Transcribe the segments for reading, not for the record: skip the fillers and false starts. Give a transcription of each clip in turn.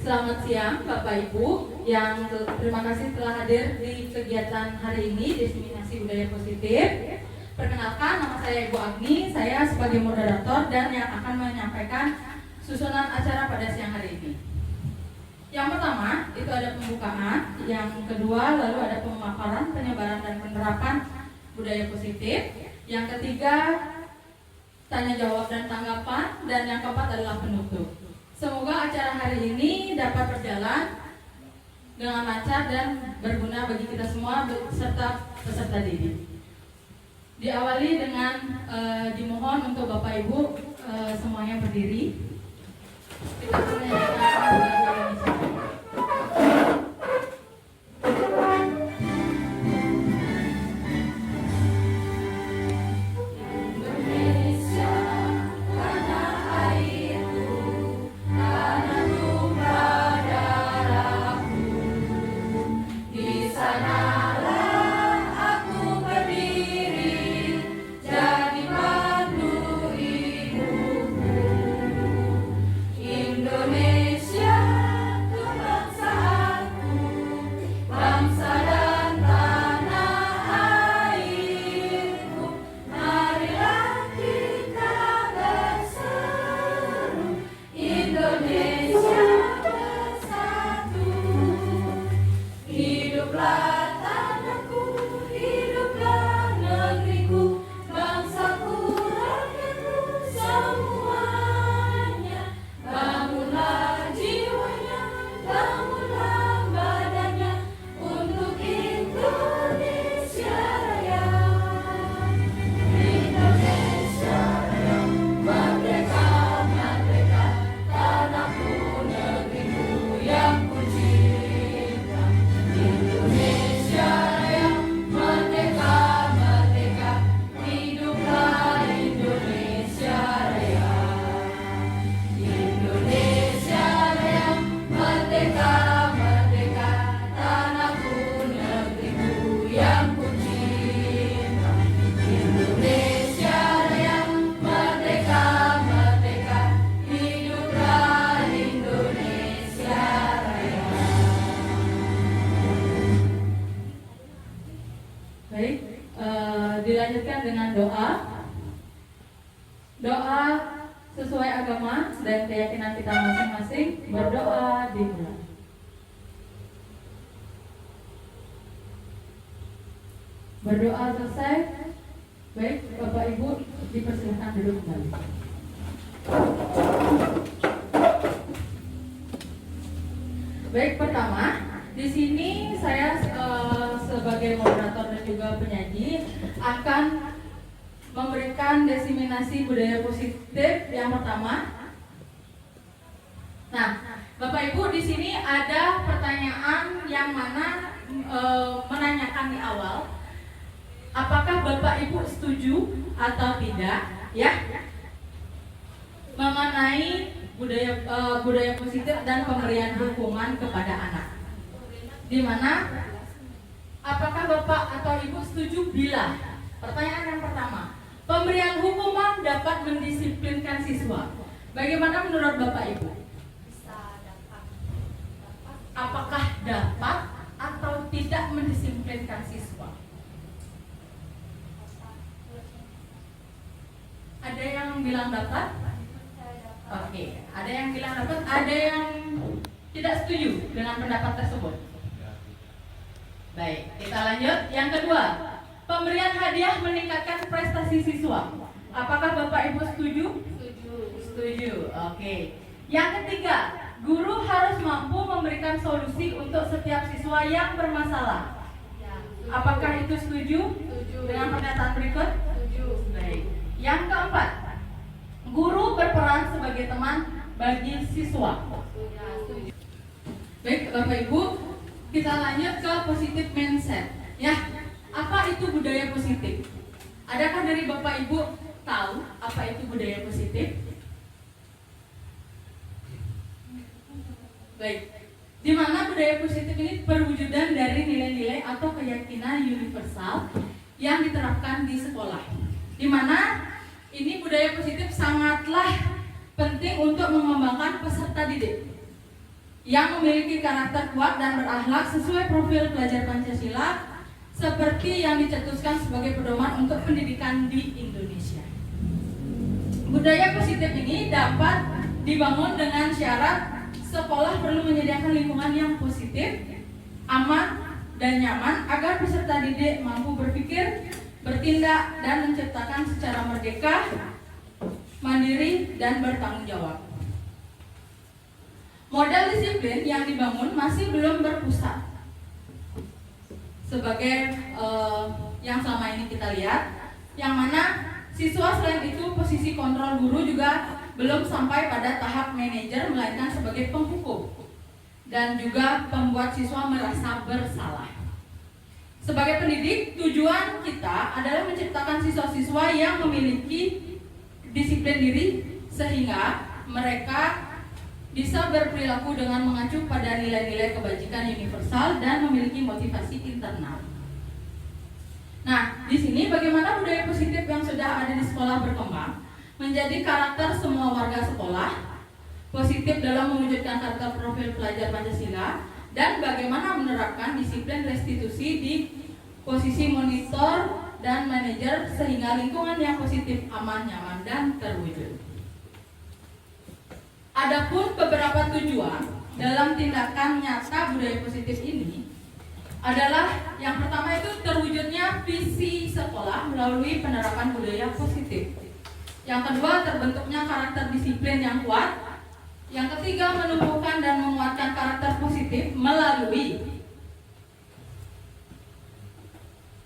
Selamat siang Bapak Ibu yang terima kasih telah hadir di kegiatan hari ini Diseminasi Budaya Positif. Perkenalkan, nama saya Ibu Agni, saya sebagai moderator dan yang akan menyampaikan susunan acara pada siang hari ini. Yang pertama itu ada pembukaan, yang kedua lalu ada pemaparan, penyebaran dan penerapan budaya positif, yang ketiga tanya jawab dan tanggapan, dan yang keempat adalah penutup. Semoga acara hari ini dapat berjalan dengan lancar dan berguna bagi kita semua serta peserta didik. Diawali dengan dimohon untuk Bapak Ibu semuanya berdiri. Kita menyanyikan lagu Indonesia. Dilanjutkan dengan doa. Doa sesuai agama dan keyakinan kita masing-masing. Berdoa dimulai. Berdoa selesai. Baik, Bapak Ibu dipersilakan duduk kembali. Baik, pertama di sini saya sebagai moderator dan juga penyaji akan memberikan diseminasi budaya positif yang pertama. Nah, Bapak Ibu di sini ada pertanyaan yang mana menanyakan di awal, apakah Bapak Ibu setuju atau tidak ya mengenai budaya positif dan pemberian hukuman kepada anak. Di mana apakah Bapak atau Ibu setuju bila, pertanyaan yang pertama, pemberian hukuman dapat mendisiplinkan siswa? Bagaimana menurut Bapak Ibu? Bisa dapat. Apakah dapat atau tidak mendisiplinkan siswa? Ada yang bilang dapat? Oke, ada yang bilang dapat, ada yang tidak setuju dengan pendapat tersebut. Baik, kita lanjut. Yang kedua, pemberian hadiah meningkatkan prestasi siswa. Apakah Bapak Ibu setuju? Setuju. Setuju. Oke. Yang ketiga, guru harus mampu memberikan solusi untuk setiap siswa yang bermasalah. Ya. Apakah itu setuju? Setuju. Dengan pernyataan berikut? Setuju. Baik. Yang keempat, guru berperan sebagai teman bagi siswa. Ya, setuju. Baik, Bapak Ibu, kita lanjut ke positif mindset. Ya, apa itu budaya positif? Adakah dari Bapak Ibu tahu apa itu budaya positif? Baik, di mana budaya positif ini perwujudan dari nilai-nilai atau keyakinan universal yang diterapkan di sekolah. Di mana ini budaya positif sangatlah penting untuk mengembangkan peserta didik yang memiliki karakter kuat dan berakhlak sesuai profil pelajar Pancasila seperti yang dicetuskan sebagai pedoman untuk pendidikan di Indonesia. Budaya positif ini dapat dibangun dengan syarat sekolah perlu menyediakan lingkungan yang positif, aman, dan nyaman agar peserta didik mampu berpikir, bertindak, dan menciptakan secara merdeka, mandiri, dan bertanggung jawab. Model disiplin yang dibangun masih belum berpusat sebagai yang selama ini kita lihat, yang mana siswa selain itu posisi kontrol guru juga belum sampai pada tahap manajer, melainkan sebagai penghukum dan juga membuat siswa merasa bersalah. Sebagai pendidik, tujuan kita adalah menciptakan siswa-siswa yang memiliki disiplin diri sehingga mereka bisa berperilaku dengan mengacu pada nilai-nilai kebajikan universal dan memiliki motivasi internal. Nah, di sini bagaimana budaya positif yang sudah ada di sekolah berkembang menjadi karakter semua warga sekolah, positif dalam mewujudkan karakter profil pelajar Pancasila, dan bagaimana menerapkan disiplin restitusi di posisi monitor dan manajer sehingga lingkungan yang positif, aman, nyaman, dan terwujud. Adapun beberapa tujuan dalam tindakan nyata budaya positif ini adalah yang pertama itu terwujudnya visi sekolah melalui penerapan budaya positif. Yang kedua, terbentuknya karakter disiplin yang kuat. Yang ketiga, menumbuhkan dan menguatkan karakter positif melalui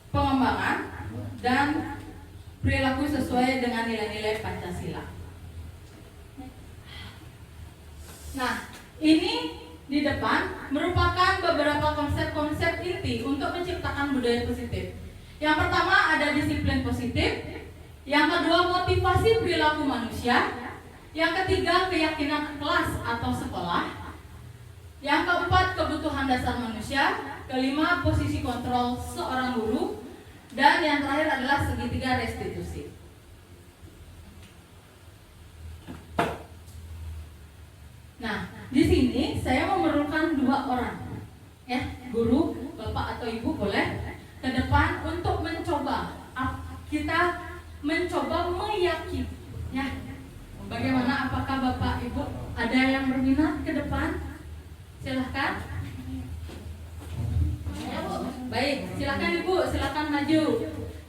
pengembangan dan perilaku sesuai dengan nilai-nilai Pancasila. Nah, ini di depan merupakan beberapa konsep-konsep inti untuk menciptakan budaya positif. Yang pertama ada disiplin positif, yang kedua motivasi perilaku manusia, yang ketiga keyakinan kelas atau sekolah, yang keempat kebutuhan dasar manusia, kelima posisi kontrol seorang guru, dan yang terakhir adalah segitiga restitusi. Nah, di sini saya memerlukan dua orang, ya, guru, bapak atau ibu boleh ke depan untuk mencoba. Kita mencoba meyakini, ya. Bagaimana? Apakah bapak ibu ada yang berminat ke depan? Silahkan. Ya, Bu. Baik, silahkan ibu, silahkan maju.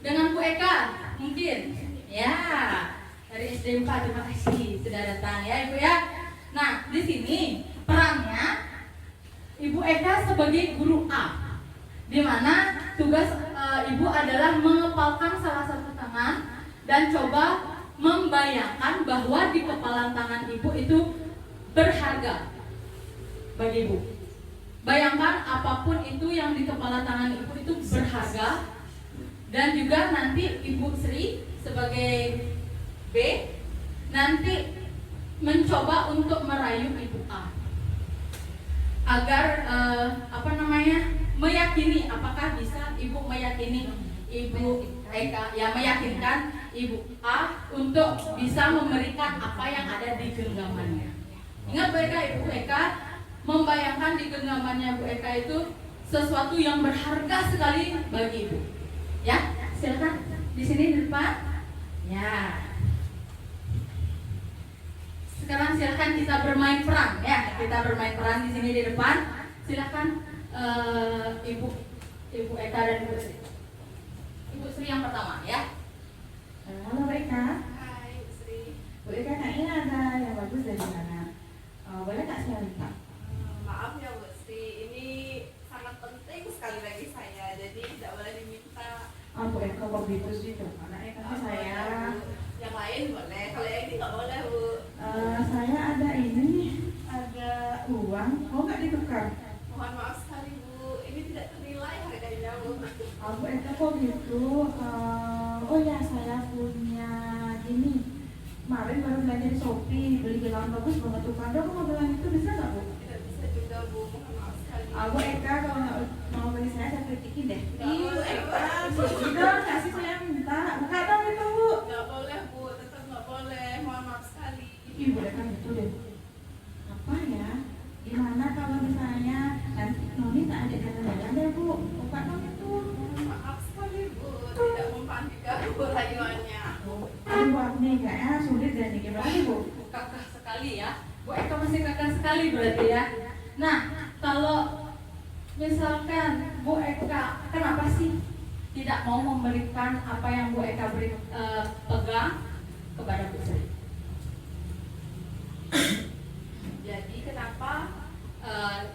Dengan Bu Eka, mungkin. Ya, dari SD 4, terima kasih sudah datang ya ibu ya. Nah, di sini perannya Ibu Eka sebagai guru A, di mana tugas ibu adalah mengepalkan salah satu tangan dan coba membayangkan bahwa di kepalan tangan ibu itu berharga bagi ibu. Bayangkan apapun itu yang di kepala tangan ibu itu berharga, dan juga nanti Ibu Sri sebagai B nanti mencoba untuk merayu Ibu A agar meyakini, apakah bisa Ibu meyakini Ibu Eka, ya, meyakinkan Ibu A untuk bisa memberikan apa yang ada di genggamannya. Ingat Bu Eka, Ibu Eka membayangkan di genggamannya Bu Eka itu sesuatu yang berharga sekali bagi Ibu. Ya, silakan di sini di depan. Ya. Sekarang silakan kita bermain peran, ya. Kita bermain peran di sini di depan. Silakan Ibu Eka dan Ibu Sri. Ibu Sri yang pertama, ya. Halo Bu Eka. Hai, Sri. Bu Eka, kayaknya ada yang bagus dari sana. Boleh nggak saya minta? Maaf ya Bu Sri, ini sangat penting sekali bagi saya, jadi tidak boleh diminta. Bu Eka kok gitu sih tuh? Anaknya kan saya. Yang lain boleh, kalau yang ini nggak boleh Bu. Saya ada ini, ada uang. Mau nggak ditukar? Mohon maaf sekali Bu, ini tidak ternilai harganya Bu. Bu Eka kok gitu? Oh ya, saya punya gini. Kemarin baru belanja di Shopee, beli gelang bagus banget tuh. Kadang mau gelang itu bisa nggak Bu? Tidak bisa juga Bu, mohon maaf sekali. Bu Eka kalau nggak mau beli saya kritikin deh. Nggak boleh, Eka, Bu. dong, kasih saya minta. Buka dong itu Bu. Nggak boleh Bu, tetap nggak boleh, mohon maaf sekali. Ih, Bu Eka gitu deh. Apa ya? Gimana kalau Bu rayuannya. Aduh Bu Agni, kayaknya sulit dan nih gimana nih Bu? Kakak sekali ya. Bu Eka masih kakak sekali berarti ya. Nah, kalau misalkan Bu Eka, kenapa sih tidak mau memberikan apa yang Bu Eka pegang kepada Bu Sri? Jadi kenapa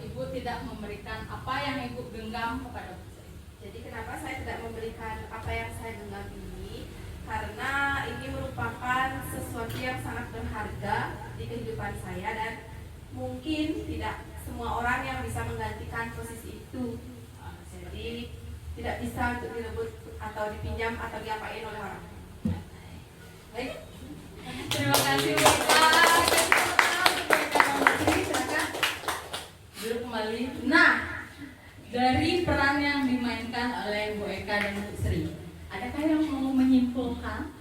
Ibu tidak memberikan apa yang Ibu genggam kepada Bu Sri? Jadi kenapa saya tidak memberikan apa yang saya genggam ini? Karena ini merupakan sesuatu yang sangat berharga di kehidupan saya dan mungkin tidak semua orang yang bisa menggantikan posisi itu. Jadi tidak bisa untuk direbut atau dipinjam atau diapain oleh orang. Baik. Terima kasih Bu Eka. Silakan duduk kembali. Nah, dari peran yang dimainkan oleh Bu Eka dan Bu Sri, adakah yang mau menyimpulkan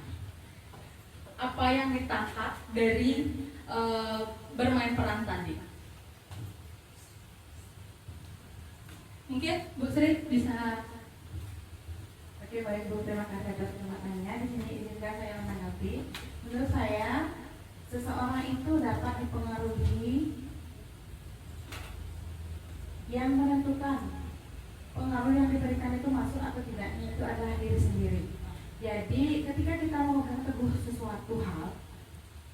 apa yang ditangkap dari bermain peran tadi? Mungkin Bu Sri bisa. Oke baik Bu, terima kasih atas pertanyaannya. Di sini izinkan saya menanggapi. Menurut saya, seseorang itu dapat dipengaruhi. Yang menentukan pengaruh yang diberikan itu masuk atau tidaknya itu adalah diri sendiri. Jadi ketika kita memegang teguh sesuatu hal,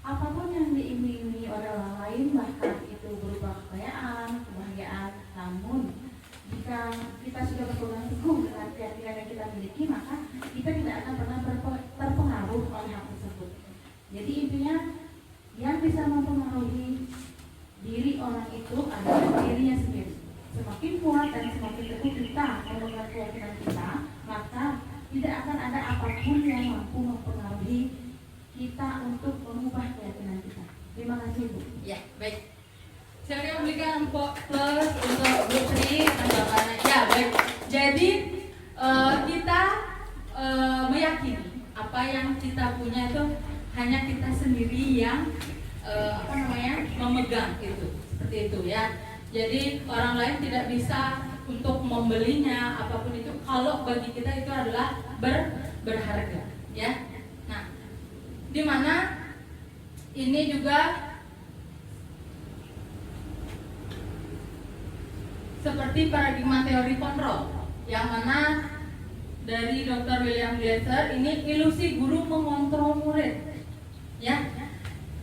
apapun yang diiming-imingi oleh orang lain, bahkan itu berupa kekayaan, kebahagiaan, namun jika kita sudah berpegang teguh dengan keyakinan yang kita miliki, maka kita tidak akan pernah terpengaruh oleh hal tersebut. Jadi intinya yang bisa mempengaruhi diri orang itu adalah dirinya sendiri. Semakin kuat dan semakin teguh kita memegang keyakinan kita, maka tidak akan ada apapun yang mampu mempengaruhi kita untuk mengubah keyakinan kita. Terima kasih Bu. Ya, baik. Siapa yang memberikan plus untuk Bu Sri tanggapannya? Ya, baik. Jadi kita meyakini apa yang kita punya itu hanya kita sendiri yang memegang itu, seperti itu ya. Jadi orang lain tidak bisa untuk membelinya apapun itu kalau bagi kita itu adalah berharga, ya. Nah, di mana ini juga seperti paradigma teori kontrol, yang mana dari Dr. William Glasser ini ilusi guru mengontrol murid, ya.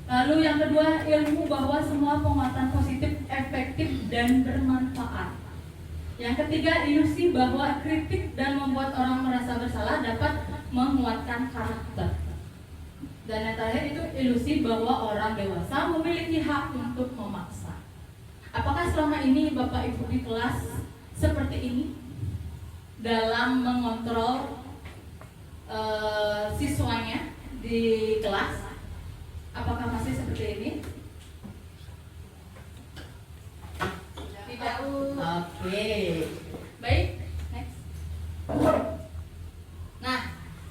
Lalu yang kedua, ilmu bahwa semua penguatan positif efektif dan bermanfaat. Yang ketiga, ilusi bahwa kritik dan membuat orang merasa bersalah dapat menguatkan karakter. Dan yang terakhir itu ilusi bahwa orang dewasa memiliki hak untuk memaksa. Apakah selama ini Bapak Ibu di kelas seperti ini dalam mengontrol siswanya di kelas? Apakah masih seperti ini? Tidak. Oke. Baik, next. Nah,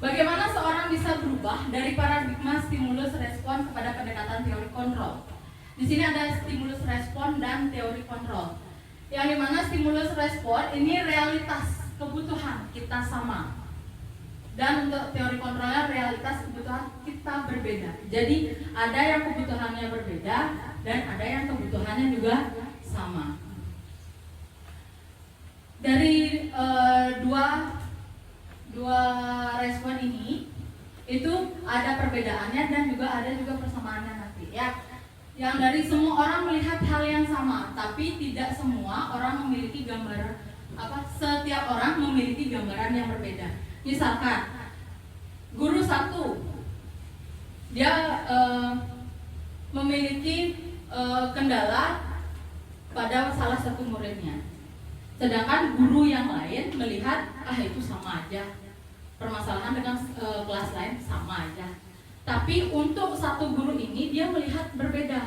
bagaimana seorang bisa berubah dari paradigma stimulus respon kepada pendekatan teori kontrol? Di sini ada stimulus respon dan teori kontrol. Yang dimana stimulus respon ini realitas kebutuhan kita sama. Dan untuk teori kontrolnya realitas kebutuhan kita berbeda. Jadi ada yang kebutuhannya berbeda dan ada yang kebutuhannya juga sama. Dari dua respon ini itu ada perbedaannya dan juga ada persamaannya nanti ya. Yang dari semua orang melihat hal yang sama, tapi tidak semua orang memiliki gambaran setiap orang memiliki gambaran yang berbeda. Misalkan guru satu dia memiliki kendala pada salah satu muridnya, sedangkan guru yang lain melihat itu sama aja, permasalahan dengan kelas lain sama aja. Tapi untuk satu guru ini dia melihat berbeda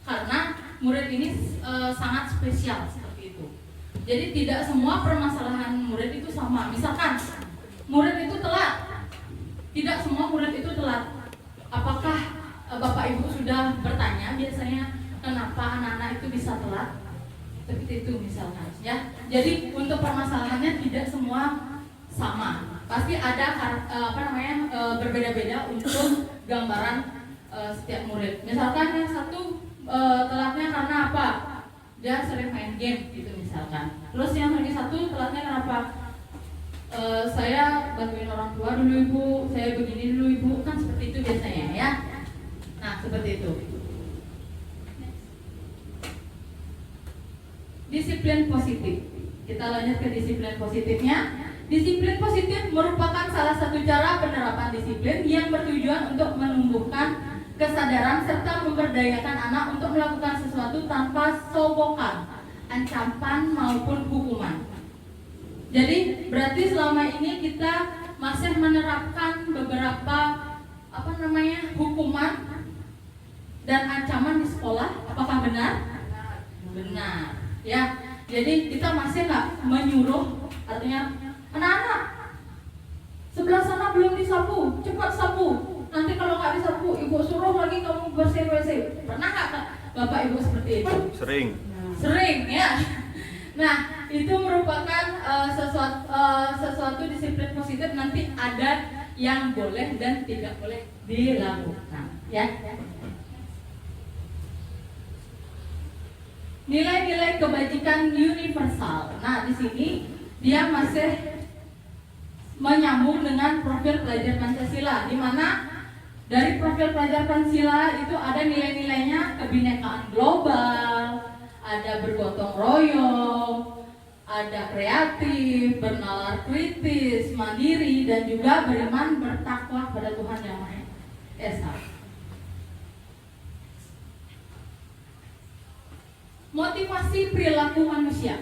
karena murid ini sangat spesial seperti itu. Jadi tidak semua permasalahan murid itu sama. Misalkan murid itu telat, tidak semua murid itu telat. Apakah Bapak Ibu sudah bertanya biasanya kenapa anak-anak itu bisa telat? Seperti itu misalkan ya. Jadi untuk permasalahannya tidak semua sama. Pasti ada berbeda-beda untuk gambaran setiap murid. Misalkan yang satu telatnya karena apa? Dia sering main game gitu misalkan. Terus yang lagi satu telatnya kenapa? Saya bantuin orang tua dulu ibu, saya begini dulu ibu, kan seperti itu biasanya ya. Nah seperti itu. Disiplin positif. Kita lanjut ke disiplin positifnya. Disiplin positif merupakan salah satu cara penerapan disiplin yang bertujuan untuk menumbuhkan kesadaran serta memberdayakan anak untuk melakukan sesuatu tanpa sogokan, ancaman maupun hukuman. Jadi berarti selama ini kita masih menerapkan beberapa hukuman dan ancaman di sekolah. Apakah benar? Benar. Ya. Jadi kita masih nggak menyuruh, artinya anak-anak sebelah sana belum disapu, cepat sapu. Nanti kalau nggak disapu, ibu suruh lagi kamu bersih. Pernah nggak bapak ibu seperti itu? Sering ya. Nah, itu merupakan sesuatu disiplin positif. Nanti ada yang boleh dan tidak boleh dilakukan, ya. Nilai-nilai kebajikan universal. Nah, di sini dia masih menyambung dengan profil pelajar Pancasila, di mana dari profil pelajar Pancasila itu ada nilai-nilainya kebinekaan global, ada bergotong royong, ada kreatif, bernalar kritis, mandiri, dan juga beriman bertakwa pada Tuhan Yang Maha Esa. Motivasi perilaku manusia.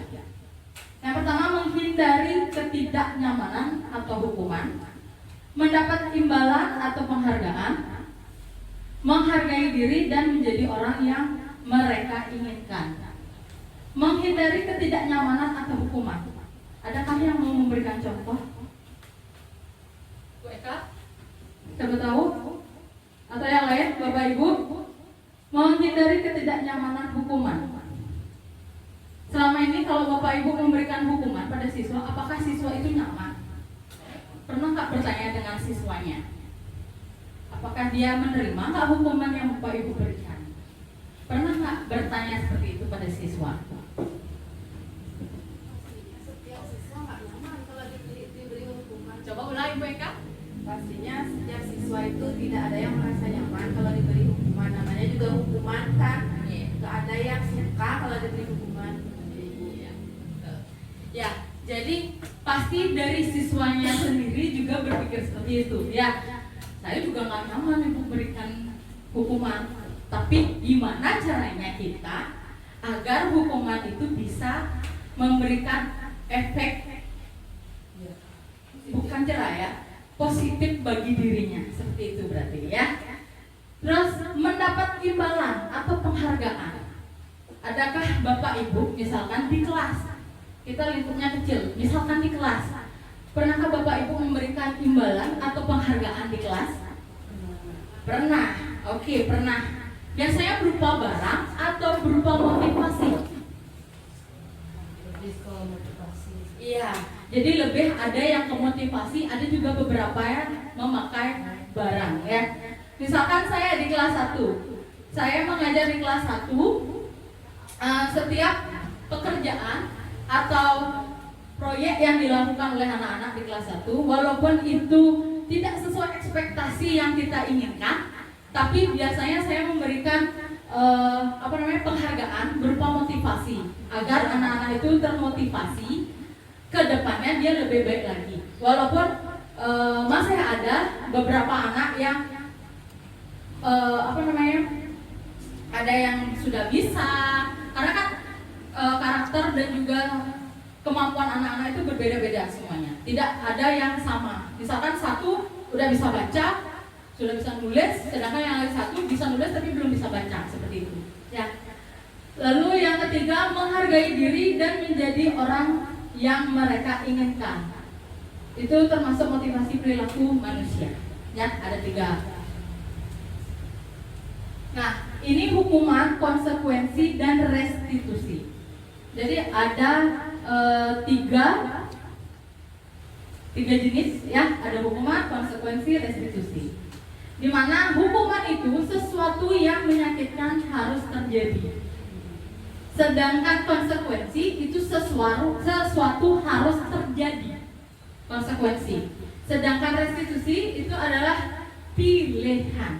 Yang pertama, menghindari ketidaknyamanan atau hukuman, mendapat imbalan atau penghargaan, menghargai diri dan menjadi orang yang mereka inginkan. Menghindari ketidaknyamanan atau hukuman. Adakah yang mau memberikan contoh? Bu Eka? Siapa tahu? Atau yang lain, Bapak Ibu? Menghindari ketidaknyamanan hukuman. Selama ini kalau Bapak Ibu memberikan hukuman pada siswa, apakah siswa itu nyaman? Pernah nggak bertanya dengan siswanya? Apakah dia menerima nggak hukuman yang Bapak Ibu berikan? Pernah nggak bertanya seperti itu pada siswa? Setiap siswa nggak nyaman kalau diberi hukuman. Coba ulangi Bu Eka. Pastinya setiap siswa itu tidak ada yang merasa nyaman kalau diberi hukuman. Namanya juga hukuman kan. Nggak ada yang suka kalau diberi hukuman. Ya, jadi pasti dari siswanya sendiri juga berpikir seperti itu. Ya, saya juga nggak nyaman ibu berikan hukuman. Tapi gimana caranya kita agar hukuman itu bisa memberikan efek bukan cerah ya, positif bagi dirinya, seperti itu berarti ya. Terus mendapat imbalan atau penghargaan. Adakah Bapak Ibu misalkan di kelas, kita lingkupnya kecil, misalkan di kelas, pernahkah Bapak Ibu memberikan imbalan atau penghargaan di kelas? Pernah, oke, pernah. Biasanya berupa barang atau berupa motivasi? Iya, jadi lebih ada yang ke motivasi, ada juga beberapa yang memakai barang ya. Misalkan saya di kelas 1, saya mengajar di kelas 1, setiap pekerjaan atau proyek yang dilakukan oleh anak-anak di kelas 1, walaupun itu tidak sesuai ekspektasi yang kita inginkan, tapi biasanya saya memberikan penghargaan berupa motivasi agar anak-anak itu termotivasi ke depannya dia lebih baik lagi. Walaupun masih ada beberapa anak yang ada yang sudah bisa, karena kan karakter dan juga kemampuan anak-anak itu berbeda-beda semuanya. Tidak ada yang sama. Misalkan satu udah bisa baca, sudah bisa nulis, sedangkan yang lain satu bisa nulis tapi belum bisa baca, seperti itu. Ya. Lalu yang ketiga, menghargai diri dan menjadi orang yang mereka inginkan. Itu termasuk motivasi perilaku manusia. Ya, ada 3. Nah, ini hukuman, konsekuensi, dan restitusi. Jadi ada 3 Tiga jenis ya, ada hukuman, konsekuensi, restitusi. Di mana hukuman itu sesuatu yang menyakitkan harus terjadi. Sedangkan konsekuensi itu sesuatu harus terjadi. Konsekuensi. Sedangkan restitusi itu adalah pilihan.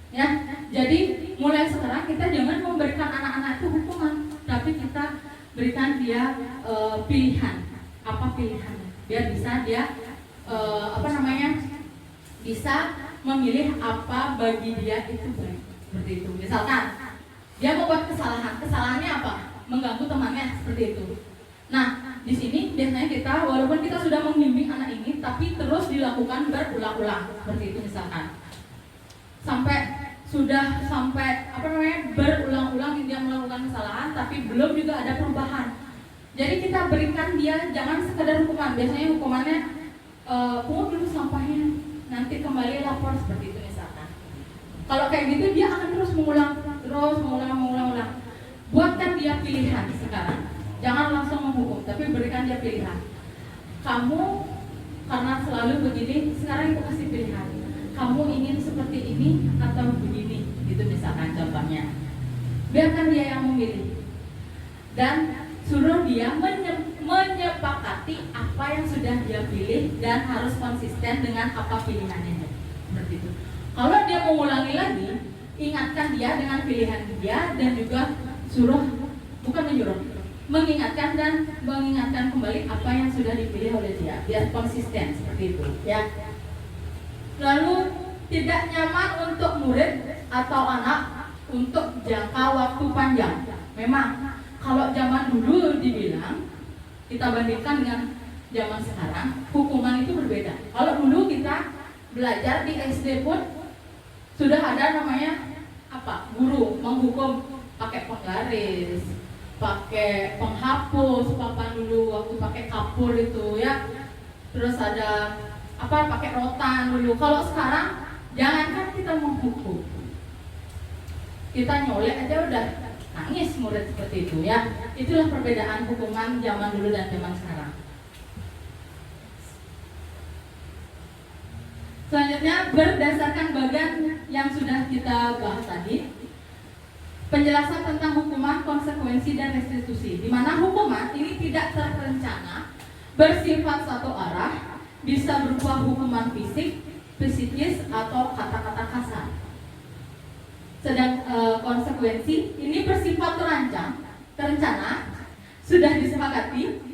Ya, jadi mulai sekarang kita jangan memberikan anak-anak itu hukuman, tapi kita berikan dia pilihan. Apa pilihannya? Biar bisa dia bisa memilih apa bagi dia itu baik. Seperti itu. Misalkan dia membuat kesalahannya apa? Mengganggu temannya, seperti itu. Nah, di sini biasanya kita, walaupun kita sudah membimbing anak ini, tapi terus dilakukan berulang-ulang, seperti itu misalkan. Sampai berulang-ulang dia melakukan kesalahan, tapi belum juga ada perubahan. Jadi kita berikan dia jangan sekadar hukuman. Biasanya hukumannya pungut dulu sampahnya, nanti kembali lapor, seperti itu misalkan. Kalau kayak gitu dia akan terus mengulang. Buatkan dia pilihan sekarang. Jangan langsung menghukum, tapi berikan dia pilihan. Kamu karena selalu begini, sekarang itu kasih pilihan. Kamu ingin seperti ini atau begini, gitu misalkan contohnya. Biarkan dia yang memilih. Dan suruh dia menyepakati apa yang sudah dia pilih dan harus konsisten dengan apa pilihannya. Seperti itu. Kalau dia mengulangi lagi, ingatkan dia dengan pilihan dia dan juga mengingatkan kembali apa yang sudah dipilih oleh dia, biar konsisten, seperti itu ya. Lalu tidak nyaman untuk murid atau anak untuk jangka waktu panjang. Memang kalau zaman dulu dibilang, kita bandingkan dengan zaman sekarang, hukuman itu berbeda. Kalau dulu kita belajar di SD pun sudah ada namanya guru menghukum pakai penggaris, pakai penghapus, papan dulu waktu pakai kapur itu ya. Terus ada pakai rotan dulu. Kalau sekarang jangankan kita menghukum, kita nyolek aja udah nangis murid, seperti itu ya. Itulah perbedaan hukuman zaman dulu dan zaman sekarang. Selanjutnya berdasarkan bagian yang sudah kita bahas tadi, penjelasan tentang hukuman, konsekuensi, dan restitusi, di mana hukuman ini tidak terencana, bersifat satu arah, bisa berupa hukuman fisik, psikis, atau kata-kata kasar. Sedang konsekuensi ini bersifat terencana, sudah disepakati,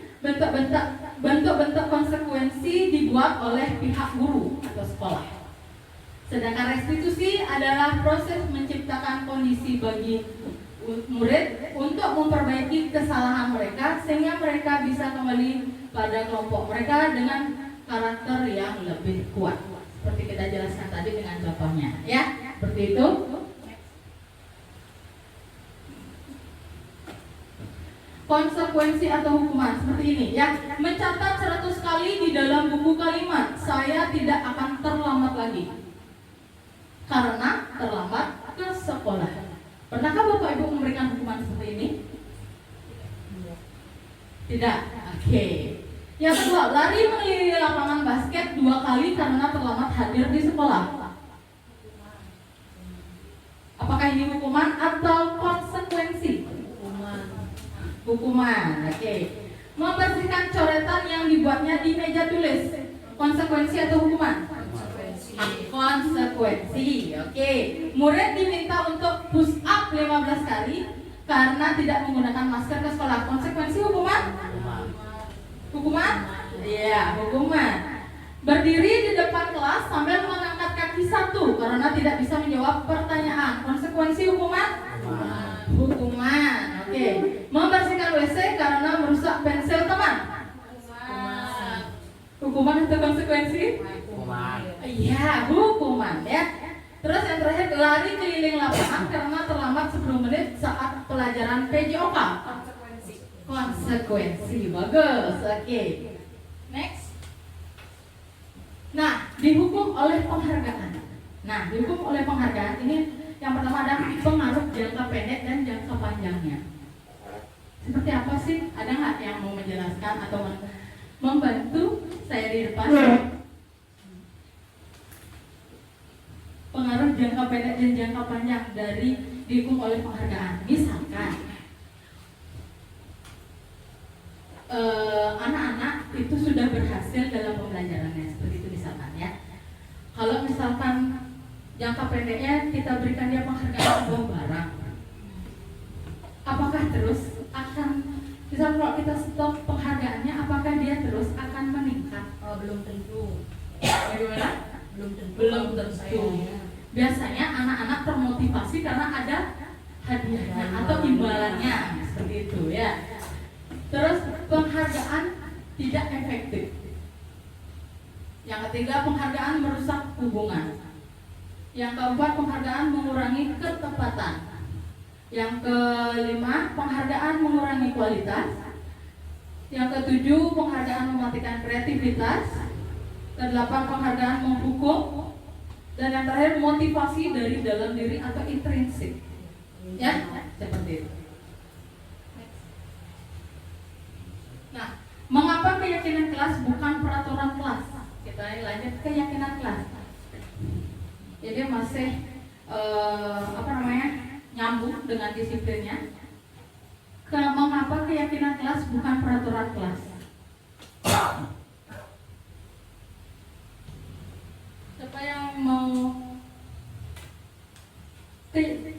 bentuk-bentuk konsekuensi dibuat oleh pihak guru atau sekolah. Sedangkan restitusi adalah proses menciptakan kondisi bagi murid untuk memperbaiki kesalahan mereka sehingga mereka bisa kembali pada kelompok mereka dengan karakter yang lebih kuat. Seperti kita jelaskan tadi dengan contohnya, ya, seperti itu. Konsekuensi atau hukuman seperti ini, ya. Mencatat 100 kali di dalam buku kalimat, saya tidak akan terlambat lagi karena terlambat ke sekolah. Pernahkah Bapak Ibu memberikan hukuman seperti ini? Tidak. Oke. Yang kedua, lari mengelilingi lapangan basket 2 kali karena terlambat hadir di sekolah. Apakah ini hukuman atau konsekuensi? Hukuman. Oke. Membersihkan coretan yang dibuatnya di meja tulis, konsekuensi atau hukuman? Konsekuensi. Oke. Murid diminta untuk push up 15 kali karena tidak menggunakan masker ke sekolah, konsekuensi hukuman? Hukuman? Iya, hukuman. Berdiri di depan kelas sambil mengangkat kaki 1 karena tidak bisa menjawab pertanyaan, konsekuensi hukuman? Hukuman. Oke. Membersihkan WC karena merusak pensil teman, hukuman atau konsekuensi? Hukuman. Iya, hukuman ya. Terus yang terakhir, lari keliling lapangan karena terlambat 10 menit saat pelajaran PJOK, konsekuensi. Bagus. Oke. Next. Nah, dihukum oleh penghargaan. Ini yang pertama ada pengaruh jangka pendek dan jangka panjangnya. Seperti apa sih? Ada nggak yang mau menjelaskan atau membantu saya di depan. Pengaruh jangka pendek dan jangka panjang dari didukung oleh penghargaan. Misalkan anak-anak itu sudah berhasil dalam pembelajarannya, seperti itu misalkan ya. Kalau misalkan jangka pendeknya kita berikan dia penghargaan sebuah barang, apakah terus akan, misal kalau kita stop penghargaannya, apakah dia terus akan meningkat? Oh, belum tentu. Bagaimana? Belum tentu. Biasanya anak-anak termotivasi karena ada hadiahnya atau imbalannya, seperti itu ya. Terus penghargaan tidak efektif. Yang ketiga, penghargaan merusak hubungan. Yang keempat, penghargaan mengurangi ketepatan. Yang kelima, penghargaan mengurangi kualitas. Yang ketujuh, penghargaan mematikan kreativitas. Kedelapan, penghargaan menghukum. Dan yang terakhir, motivasi dari dalam diri atau intrinsik. Ya, seperti itu. Nah, mengapa keyakinan kelas bukan peraturan kelas? Kita lanjut keyakinan kelas. Jadi masih nyambung dengan disiplinnya. Mengapa keyakinan kelas bukan peraturan kelas? Siapa yang mau?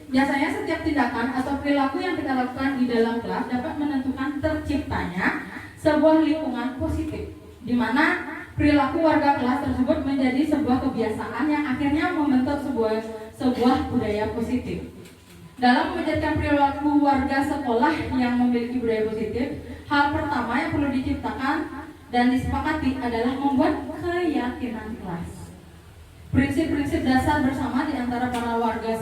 Biasanya setiap tindakan atau perilaku yang kita lakukan di dalam kelas dapat menentukan terciptanya sebuah lingkungan positif, di mana perilaku warga kelas tersebut menjadi sebuah kebiasaan yang akhirnya membentuk sebuah budaya positif. Dalam menjadikan perilaku warga sekolah yang memiliki budaya positif, hal pertama yang perlu diciptakan dan disepakati adalah membuat keyakinan kelas. Prinsip-prinsip dasar bersama di antara para warga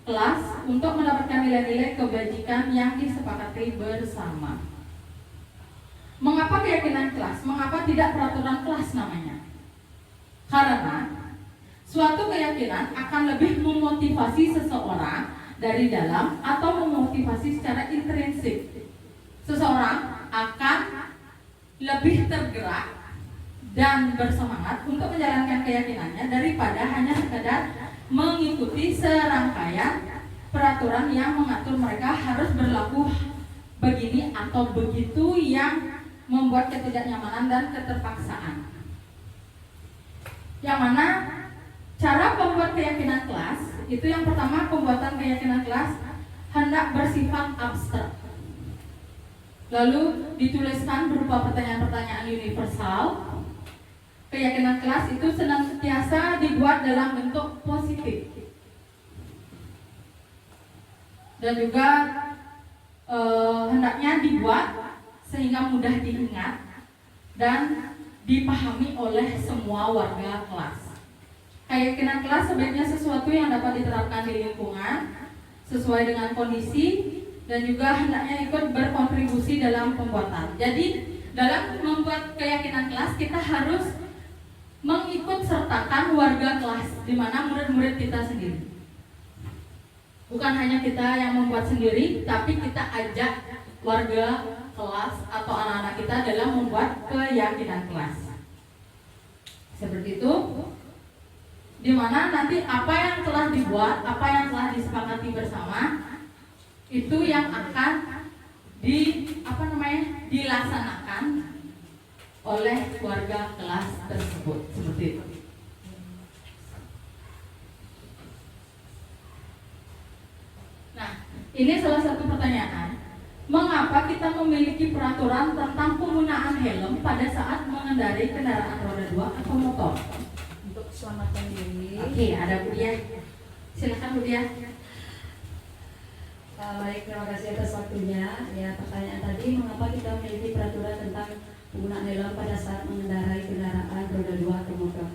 kelas untuk mendapatkan nilai-nilai kebajikan yang disepakati bersama. Mengapa keyakinan kelas? Mengapa tidak peraturan kelas namanya? Karena suatu keyakinan akan lebih memotivasi seseorang dari dalam atau memotivasi secara intrinsik. Seseorang akan lebih tergerak dan bersemangat untuk menjalankan keyakinannya daripada hanya sekedar mengikuti serangkaian peraturan yang mengatur mereka harus berlaku begini atau begitu yang membuat ketidaknyamanan dan keterpaksaan. Yang mana cara membuat keyakinan kelas itu yang pertama, pembuatan keyakinan kelas hendak bersifat abstrak. Lalu dituliskan berupa pertanyaan-pertanyaan universal. Keyakinan kelas itu senantiasa dibuat dalam bentuk positif. Dan juga hendaknya dibuat sehingga mudah diingat dan dipahami oleh semua warga kelas. Keyakinan kelas sebaiknya sesuatu yang dapat diterapkan di lingkungan sesuai dengan kondisi dan juga hendaknya ikut berkontribusi dalam pembuatan. Jadi dalam membuat keyakinan kelas kita harus mengikut sertakan warga kelas, di mana murid-murid kita sendiri. Bukan hanya kita yang membuat sendiri, tapi kita ajak warga kelas atau anak-anak kita dalam membuat keyakinan kelas. Seperti itu, di mana nanti apa yang telah dibuat, apa yang telah disepakati bersama, itu yang akan dilaksanakan oleh warga kelas tersebut. Seperti itu. Nah, ini salah satu pertanyaan. Mengapa kita memiliki peraturan tentang penggunaan helm pada saat mengendarai kendaraan roda 2 atau motor? Untuk keselamatan diri. Oke, ada Bu Diah. Silakan Bu Diah. Baik, terima kasih atas waktunya. Ya, pertanyaan tadi, mengapa kita memiliki peraturan tentang penggunaan helm pada saat mengendarai kendaraan roda 2 atau motor?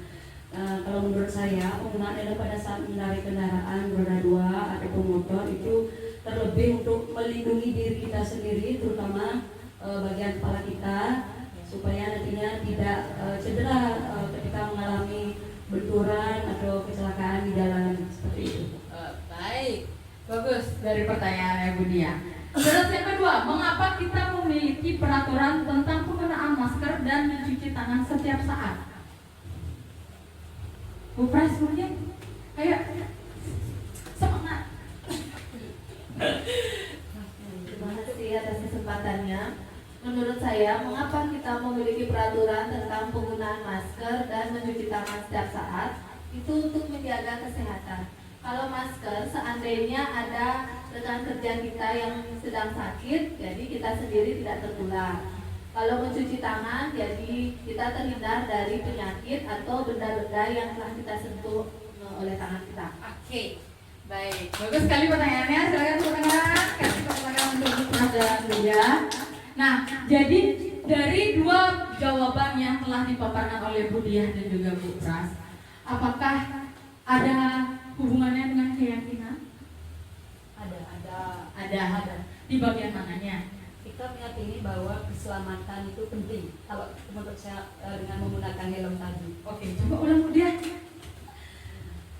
Kalau menurut saya, penggunaan helm pada saat mengendarai kendaraan roda 2 ataupun motor itu terlebih untuk melindungi diri kita sendiri, terutama bagian kepala kita, supaya nantinya tidak cedera ketika mengalami benturan atau kecelakaan di jalan, seperti itu. Baik, bagus dari pertanyaannya Bu Diah. Terus yang kedua, kedua, mengapa kita memiliki peraturan tentang penggunaan masker dan mencuci tangan setiap saat? Bu Pras mungkin, ayo semangat. Terima kasih atas kesempatannya. Menurut saya, mengapa kita memiliki peraturan tentang penggunaan masker dan mencuci tangan setiap saat? Itu untuk menjaga kesehatan. Kalau masker, seandainya ada rekan kerja kita yang sedang sakit, jadi kita sendiri tidak tertular. Kalau mencuci tangan, jadi kita terhindar dari penyakit atau benda-benda yang telah kita sentuh oleh tangan kita. Oke, baik. Bagus sekali pertanyaannya. Silakan tepuk tangan. Kasih tepuk tangan untuk Bu Pras dan Buya. Nah, jadi dari dua jawaban yang telah dipaparkan oleh Bu Diah dan juga Bu Pras, apakah ada hubungannya dengan keyakinan? Ada. Di bagian mananya? Kita meyakini bahwa keselamatan itu penting. Kalau menurut saya dengan menggunakan helm tadi. Oke, coba ulang Bu Diah.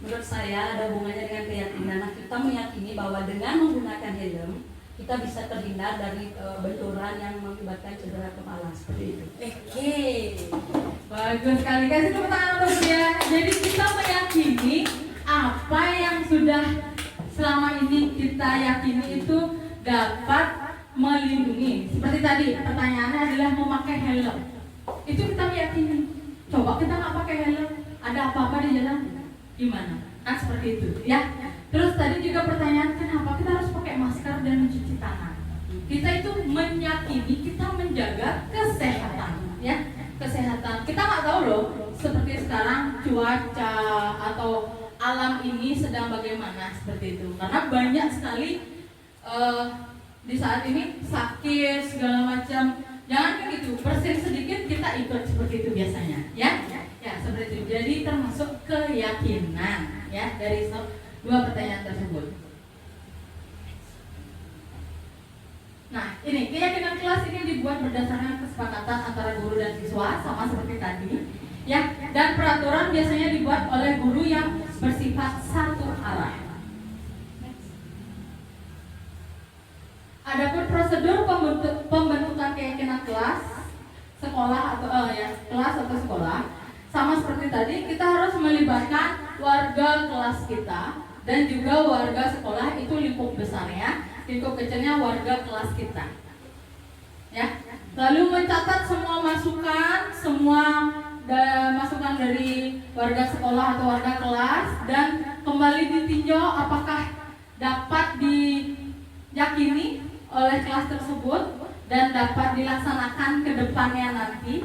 Menurut saya ada hubungannya dengan keyakinan. Nah, kita meyakini bahwa dengan menggunakan helm kita bisa terhindar dari benturan yang mengakibatkan cedera kepala seperti itu. Oke, bagus sekali. Kasih tepuk tangan untuk dia. Jadi kita meyakini apa yang sudah selama ini kita yakini itu dapat melindungi. Seperti tadi pertanyaannya adalah memakai helm. Itu kita meyakini. Coba kita nggak pakai helm, ada apa-apa di jalan? Gimana? Kan seperti itu, ya. Terus tadi juga pertanyaan, kenapa kita harus pakai masker dan mencuci tangan? Kita itu meyakini kita menjaga kesehatan, ya, kesehatan. Kita nggak tahu loh, seperti sekarang cuaca atau alam ini sedang bagaimana seperti itu. Karena banyak sekali di saat ini sakit segala macam. Jangan kayak gitu, bersin sedikit kita ikut seperti itu biasanya, ya. Ya seperti itu. Jadi termasuk keyakinan, ya, dari dua pertanyaan tersebut. Nah, ini keyakinan kelas ini dibuat berdasarkan kesepakatan antara guru dan siswa, sama seperti tadi, ya. Dan peraturan biasanya dibuat oleh guru yang bersifat satu arah. Adapun prosedur pembentukan keyakinan kelas, sekolah atau kelas atau sekolah, sama seperti tadi, kita harus melibatkan warga kelas kita dan juga warga sekolah, itu lingkup besarnya, lingkup kecilnya warga kelas kita, ya. Lalu mencatat semua masukan dari warga sekolah atau warga kelas dan kembali ditinjau apakah dapat diyakini oleh kelas tersebut dan dapat dilaksanakan ke depannya nanti.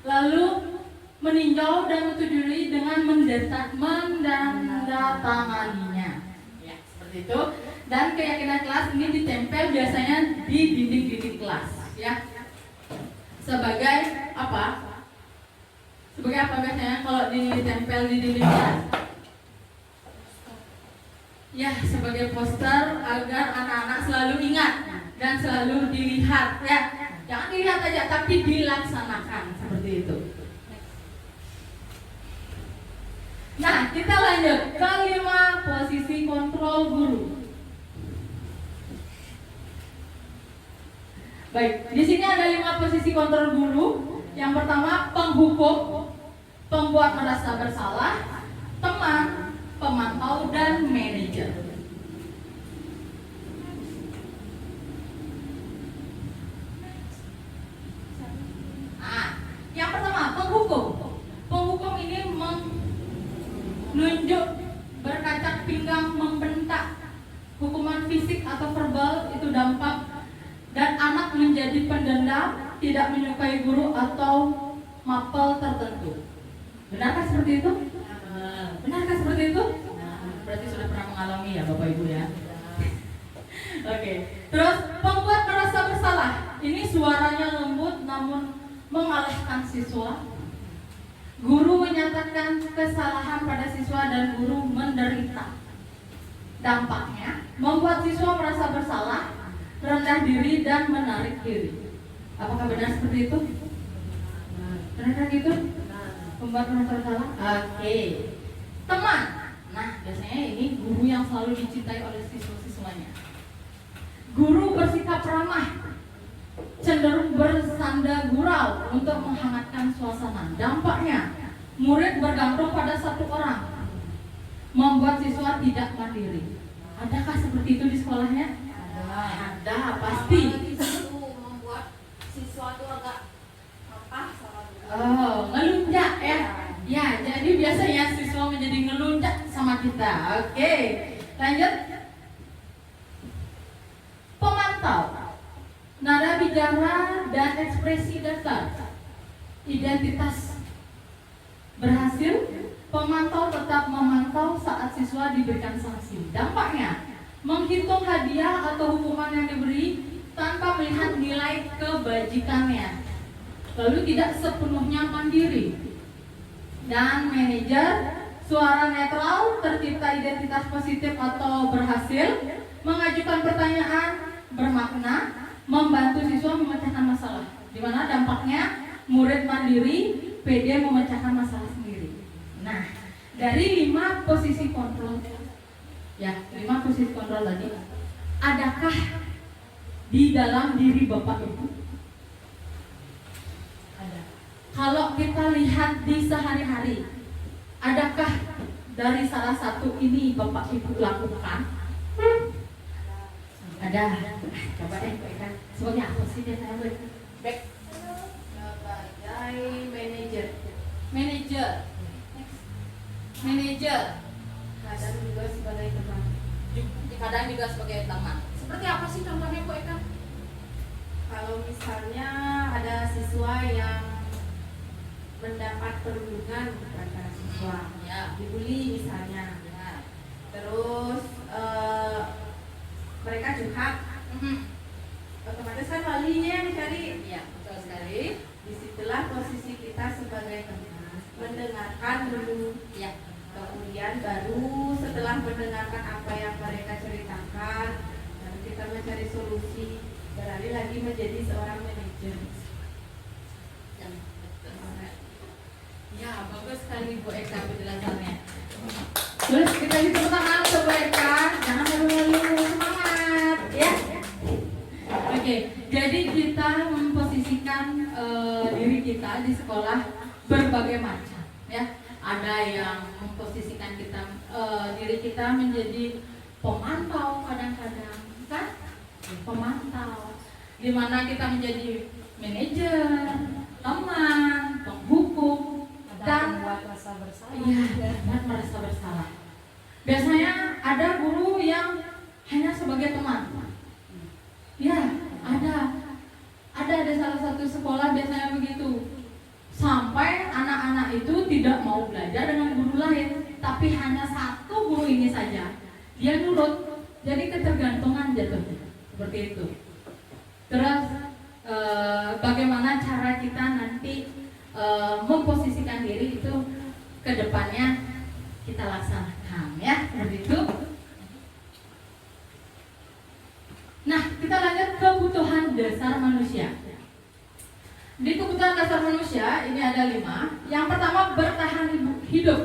Lalu meninjau dan menyetujui dengan menandatanganinya, ya, seperti itu. Dan keyakinan kelas ini ditempel biasanya di dinding-dinding kelas, ya. Sebagai apa? Sebagai apa biasanya kalau ditempel di dinding kelas? Ya, sebagai poster agar anak-anak selalu ingat dan selalu dilihat, ya. Jangan dilihat aja, tapi dilaksanakan seperti itu. Nah, kita lanjut ke 5 posisi kontrol guru. Baik, di sini ada 5 posisi kontrol guru. Yang pertama, penghukum, pembuat merasa bersalah, teman, pemantau, dan manajer. Nah, yang pertama, penghukum. Penghukum ini menunjuk, berkacak pinggang, membentak, hukuman fisik atau verbal itu dampak, dan anak menjadi pendendam, tidak menyukai guru atau mapel tertentu. Benarkah seperti itu? Benarkah seperti itu? Berarti sudah pernah mengalami ya Bapak Ibu, ya. Oke. Terus pembuat merasa bersalah. Ini suaranya lembut namun mengalahkan siswa. Guru menyatakan kesalahan pada siswa dan guru menderita. Dampaknya membuat siswa merasa bersalah, rendah diri, dan menarik diri. Apakah benar seperti itu? Benar gitu? Membuat merasa bersalah? Oke. Teman. Nah, biasanya ini guru yang selalu dicintai oleh siswa-siswanya. Guru bersikap ramah. cenderung bersanda gurau untuk menghangatkan suasana. Dampaknya, murid bergantung pada satu orang, membuat siswa tidak mandiri. Adakah seperti itu di sekolahnya? Ada, pasti. Itu membuat siswa itu agak apa sama guru. Oh, ngelunjak ya. Ya, jadi biasanya siswa menjadi ngelunjak sama kita. Oke, lanjut. Pemantau, nada bicara dan ekspresi dasar. Identitas berhasil, pemantau tetap memantau saat siswa diberikan sanksi. Dampaknya, menghitung hadiah atau hukuman yang diberi tanpa melihat nilai kebajikannya, lalu tidak sepenuhnya mandiri. Dan manajer, suara netral, tercipta identitas positif atau berhasil, mengajukan pertanyaan bermakna, membantu siswa memecahkan masalah. Di mana dampaknya murid mandiri, pede memecahkan masalah sendiri. Nah, dari 5 posisi kontrol, ya 5 posisi kontrol tadi, adakah di dalam diri Bapak Ibu? Ada. Kalau kita lihat di sehari-hari, adakah dari salah satu ini Bapak Ibu lakukan? Ada. Coba deh, sebagai apa sih dia saya back? Sebagai manajer, Manajer. Manajer. kadang juga sebagai teman. Kadang juga sebagai teman. Seperti apa sih contohnya Bu Eka? Kalau misalnya ada siswa yang mendapat perundungan kepada siswa, Ya. dibully misalnya, Ya. terus mereka curhat, otomatis kan walinya yang cari. Ya, betul sekali. Disitulah posisi kita sebagai teman, mendengarkan dulu, Ya. kemudian baru setelah mendengarkan apa yang mereka ceritakan, lalu kita mencari solusi, beralih lagi menjadi seorang manajer. Ya, betul. Ya, bagus sekali Bu Eka penjelasannya. Terus kita tepuk tangan untuk Bu Eka, jangan malu-malu, semangat ya. Oke, jadi kita memposisikan diri kita di sekolah berbagai macam ya. Ada yang memposisikan kita diri kita menjadi pemantau kadang-kadang, kan? Pemantau, di mana kita menjadi manajer, teman, penghukum, dan membuat rasa bersalah. iya, dan merasa bersalah. Biasanya ada guru yang hanya sebagai teman. Ya, ada salah satu sekolah biasanya begitu. Sampai anak-anak itu tidak mau belajar dengan guru lain, tapi hanya satu guru ini saja. Dia nurut, jadi ketergantungan jatuhnya. Seperti itu. Terus bagaimana cara kita nanti memposisikan diri itu ke depannya kita laksanakan ya, seperti itu. Nah, kita lanjut kebutuhan dasar manusia. Di kebutuhan dasar manusia ini ada 5. Yang pertama bertahan hidup,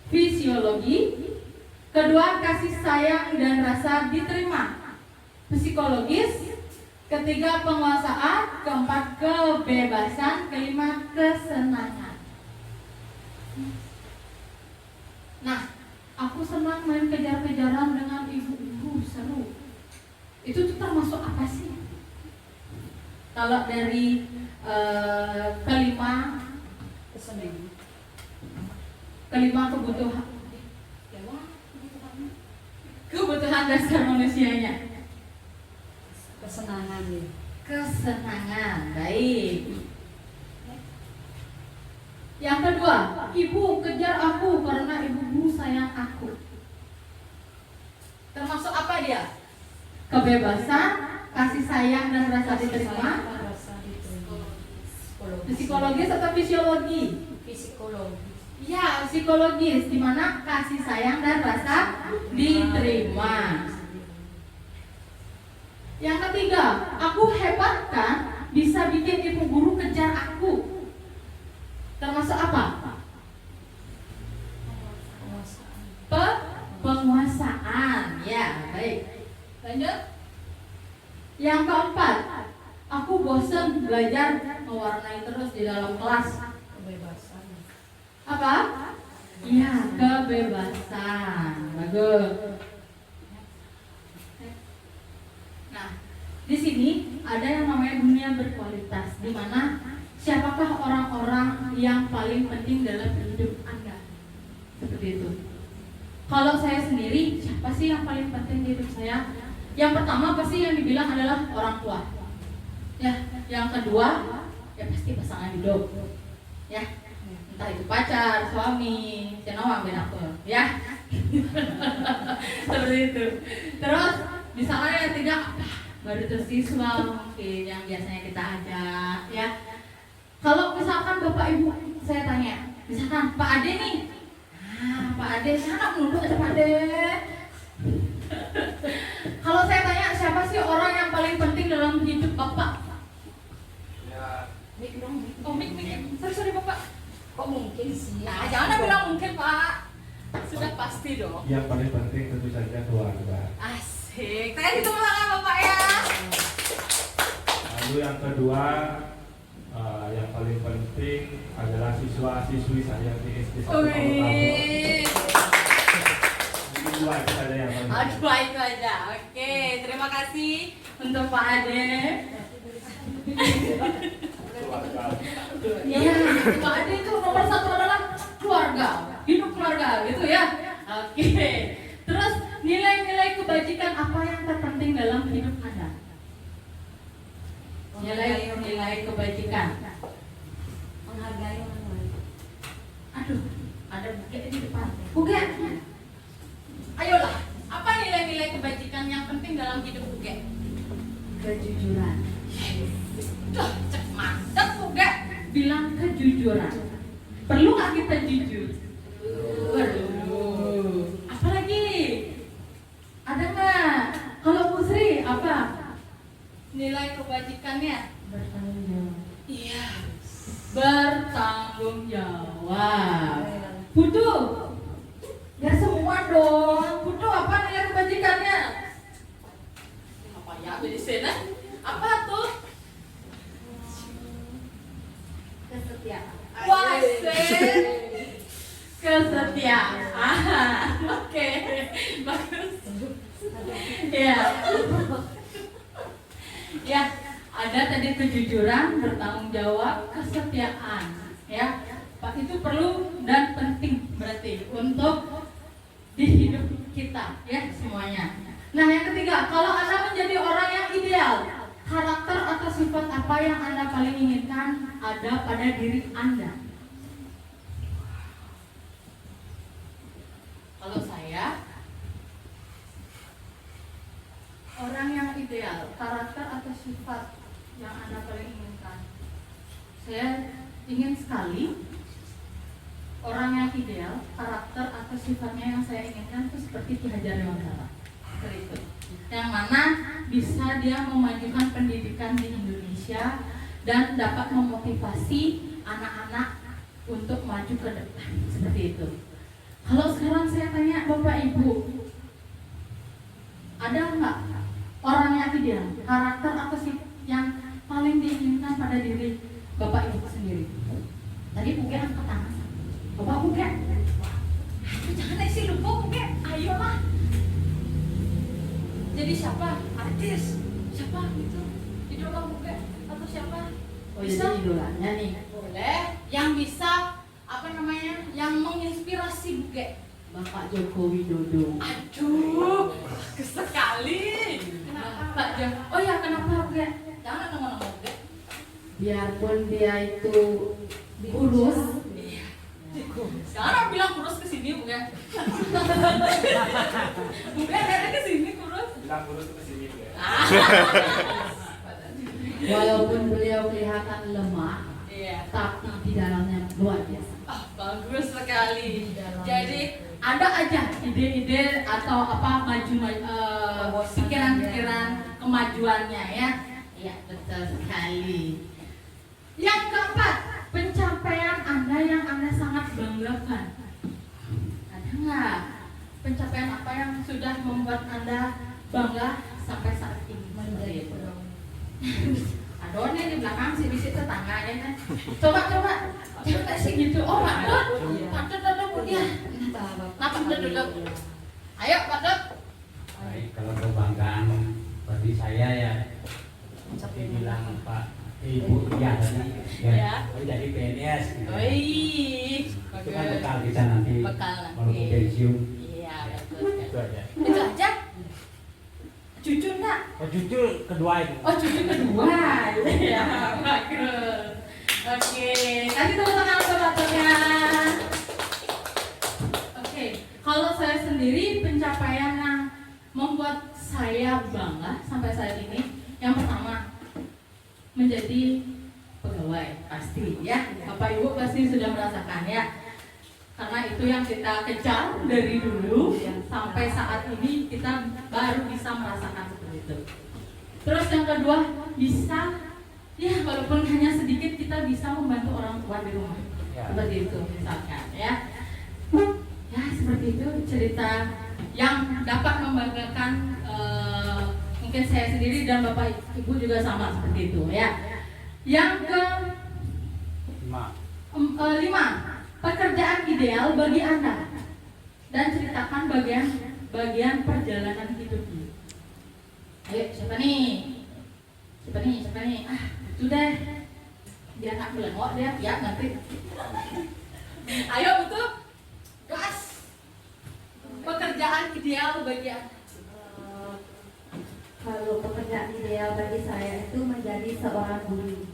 fisiologi. Kedua kasih sayang dan rasa diterima, psikologis. Ketiga penguasaan. Keempat kebebasan. Kelima kesenangan. Nah, aku senang main kejar-kejaran dengan ibu-ibu, seru. Itu tuh termasuk apa sih? Kalau dari kelima kebutuhan dasar manusianya. Kesenangan ya. Kesenangan, baik. Yang kedua, ibu kejar aku karena ibuku sayang aku. Termasuk apa dia? Kebebasan, kasih sayang dan rasa diterima. Psikologis atau fisiologi? Psikologi. Ya, psikologis, di mana kasih sayang dan rasa diterima. Yang ketiga, aku hebat kan, bisa bikin ibu guru kejar aku. Termasuk apa? Penguasaan. Ya, baik. Lanjut. Yang keempat, aku aku bosen belajar mewarnai terus di dalam kelas. Kebebasan. Apa? Iya, kebebasan. Bagus. Nah, di sini ada yang namanya dunia berkualitas, di mana siapakah orang-orang yang paling penting dalam hidup Anda? Seperti itu. Kalau saya sendiri, siapa sih yang paling penting di hidup saya? Yang pertama pasti yang dibilang adalah orang tua. Ya, yang kedua ya pasti pasangan hidup. Ya, entah itu pacar, suami, cenawang beda aku. Ya. Seperti itu. Terus misalnya yang tidak baru tersiswa mungkin yang biasanya kita ajak, ya. Kalau misalkan Bapak Ibu saya tanya, misalkan Pak Ade nih, Pak Ade sana menunduk ada Pak Ade. Kalau saya tanya siapa sih orang yang paling penting dalam hidup Bapak? Ya, Mik dong. Oh, mik. Sorry Bapak. Kok mungkin sih? Nah, jangan bilang mungkin Pak. Sudah pasti dong. yang paling penting tentu saja keluarga. Asik. Saya ditunggu tangan Bapak ya. Lalu yang kedua, yang paling penting adalah siswa-siswi saya di SD 1 tahun. Wih. Ini dua itu saja yang paling penting. Aduh, itu aja. Oke, terima kasih untuk Pak Ade. Keluarga. Iya, Pak Ade itu nomor satu adalah keluarga, hidup keluarga, gitu ya. Oke. Terus nilai-nilai kebajikan apa yang terpenting dalam hidup Anda? Nilai-nilai kebajikan. Menghargai orang lain. Aduh, ada buke di depan. Buke. Ayolah, apa nilai-nilai kebajikan yang penting dalam hidup buke? Kejujuran. Duh, cek mantap buke. Bilang kejujuran. Perlu nggak kita jujur? Perlu. Apalagi? Ada nggak? Kalau Bu Sri apa? Nilai kebajikannya? Bertanggung jawab. Iya. Bertanggung jawab. Putu. Ya semua dong. Putu apa nilai kebajikannya? Apa ya di sana? Apa tuh? Kesetiaan. Wasik. Kesetiaan. Oke. Bagus. Ya. Ya, ada tadi kejujuran, bertanggung jawab, kesetiaan. Ya, Pak, itu perlu dan penting berarti untuk di hidup kita, ya semuanya. Nah, yang ketiga, kalau Anda menjadi orang yang ideal, karakter atau sifat apa yang Anda paling inginkan ada pada diri Anda? Kalau saya, orang yang ideal, karakter atau sifat yang Anda paling inginkan. Saya ingin sekali orang yang ideal, karakter atau sifatnya yang saya inginkan itu seperti Ki Hajar Dewantara. Seperti itu. Yang mana bisa dia memajukan pendidikan di Indonesia dan dapat memotivasi anak-anak untuk maju ke depan. Seperti itu. Kalau sekarang saya tanya Bapak Ibu, ada nggak orang yang ideal, karakter apa sih yang paling diinginkan pada diri Bapak Ibu sendiri? Tadi mungkin angkat tangan. Bapak mungkin? Jangan isi lupa mungkin. Ayolah. Jadi siapa? Artis? Siapa gitu? Idola mungkin? Atau siapa? Oh, jadi idolanya nih. Boleh. Yang bisa apa namanya? Yang menginspirasi buke. Bapak Joko Widodo. Aduh, bagus sekali. Pak Jom. Oh ya, kenapa buke? Jangan ngomong-ngomong buke. Biarpun dia itu kurus, Iya. Sekarang bilang kurus ke sini buke. Buke ada ke sini kurus. Bilang dulu ke sini ya. walaupun beliau kelihatan lemah, Iya. tapi di dalamnya luar biasa. Ah, bagus sekali. Jadi ada aja ide-ide atau apa pikiran-pikiran kemajuannya ya. Iya, betul sekali. Yang keempat, pencapaian Anda yang Anda sangat banggakan. Ada nggak pencapaian apa yang sudah membuat Anda bangga sampai saat ini? Menjadi Adonnya di belakang si bisi tetangganya. Coba sih gitu. Oh, Pak Dut dia. Kenapa duduk? Ayo Pak Dut. Baik, kalau kebanggaan bagi saya ya seperti bilang Pak Ibu iya tadi ya, jadi PNS gitu. Itu kan bekal kita nanti kalau mau pensiun. Iya, betul. Itu aja. Itu aja. Cucu enggak? Oh jujur kedua itu. Oh, cucu kedua. Ya, bagus. Oke, kasih tepuk tangan operatornya. Oke, kalau saya sendiri pencapaian yang membuat saya bangga sampai saat ini, yang pertama menjadi pegawai pasti ya, Bapak Ibu pasti sudah merasakan ya, karena itu yang kita kejar dari dulu sampai saat ini kita baru bisa merasakan seperti itu. Terus yang kedua bisa ya walaupun hanya sedikit kita bisa membantu orang tua di rumah seperti itu misalkan ya. Ya seperti itu cerita yang dapat membanggakan mungkin saya sendiri dan Bapak Ibu juga sama seperti itu ya. Yang ke 5 pekerjaan ideal bagi Anda dan ceritakan bagian perjalanan hidupnya. Ayo siapa nih? Ah itu deh dia nak belengok dia ya nanti. Ayo betul gas. Pekerjaan ideal bagi Anda. Kalau pekerjaan ideal bagi saya itu menjadi seorang guru,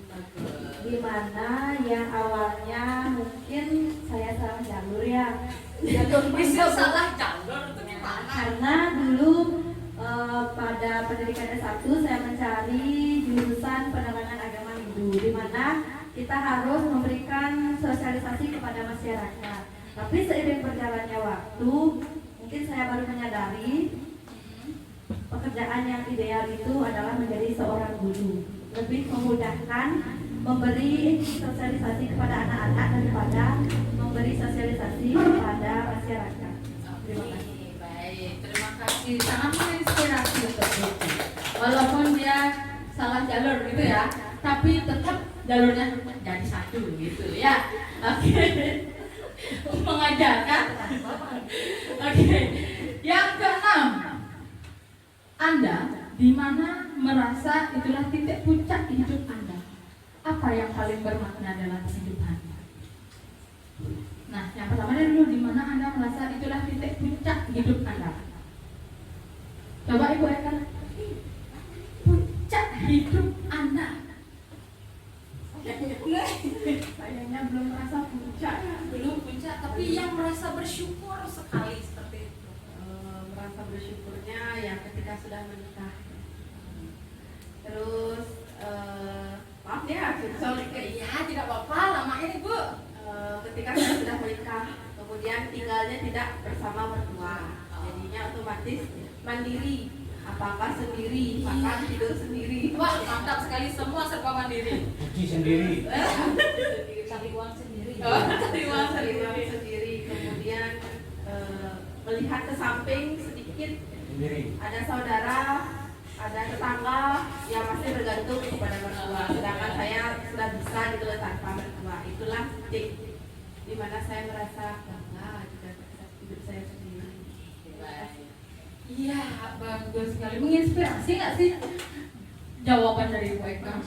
di mana yang awalnya mungkin saya salah jalur ya. Bisa salah jalur itu gimana? Karena dulu pada pendidikan S1 saya mencari jurusan penerangan agama Hindu, di mana kita harus memberikan sosialisasi kepada masyarakat. Tapi seiring berjalannya waktu, mungkin saya baru menyadari pekerjaan yang ideal itu adalah menjadi seorang guru, lebih memudahkan memberi sosialisasi kepada anak-anak daripada memberi sosialisasi kepada masyarakat. Terima kasih. Baik, terima kasih. Sangat menginspirasi seperti itu. Walaupun dia salah jalur gitu ya, tapi tetap jalurnya jadi satu gitu ya. Oke. Mengajarkan. Oke. Yang keenam, Anda di mana merasa itulah titik puncak hidup Anda? Apa yang paling bermakna dalam hidup Anda? Nah, yang pertama dulu di mana Anda merasa itulah titik puncak hidup Anda? Coba Ibu Eka. Puncak hidup Anda. Sayangnya belum merasa puncak. Belum puncak, tapi yang merasa bersyukur sekali seperti itu. Merasa bersyukurnya ya ketika sudah menikah. Terus maaf ya, sorry Iya, tidak apa-apa, lama ini Bu. ketika saya sudah menikah, kemudian tinggalnya tidak bersama mertua, jadinya otomatis mandiri, apa-apa sendiri, makan tidur sendiri. Wah, mantap sekali, semua serba mandiri. Cuci sendiri. Cari uang sendiri. Cari uang sendiri. Kemudian melihat ke samping sedikit, Sendiri. ada saudara, ada tetangga yang masih bergantung kepada mertua, sedangkan saya sudah bisa gitu loh tanpa mertua. Itulah titik di mana saya merasa bangga juga terhadap hidup saya sendiri. Iya, bagus sekali. Menginspirasi nggak sih? Jawaban dari Bu Eka.